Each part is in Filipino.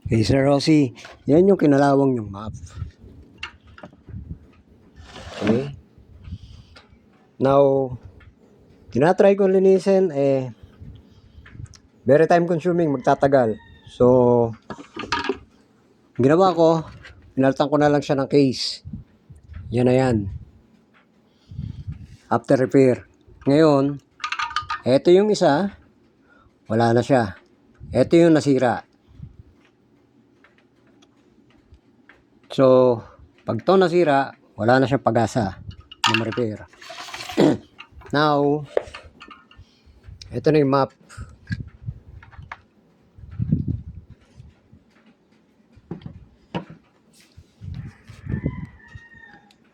Hey Sir Rosie, yan yung kinalawang yung map. Okay. Now, tinatry ko linisin, very time consuming, magtatagal. So, ginawa ko, pinalitan ko na lang siya ng case. Yan na yan. After repair. Ngayon, eto yung isa, wala na siya. Eto yung nasira. So, pag to nasira, wala na siyang pag-asa na ma-repair. Now, ito na yung map.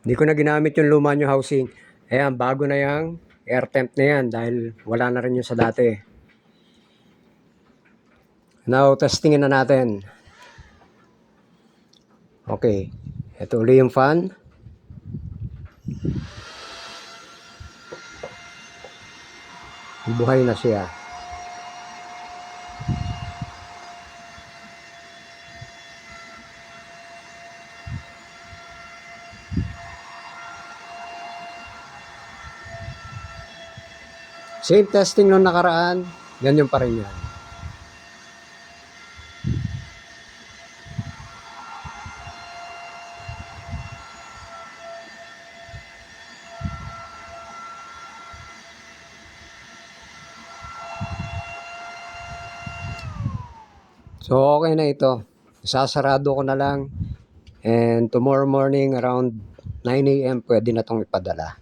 Hindi ko na ginamit yung luma nyo housing. Ayan, bago na yung air temp na yan dahil wala na rin yung sa dati. Now, testingin na natin. Okay. Ito uli yung fan. Buhay na siya. Same testing nung nakaraan, ganyan pa rin yan. So okay na ito. Isasarado ko na lang and tomorrow morning around 9 AM pwede na itong ipadala.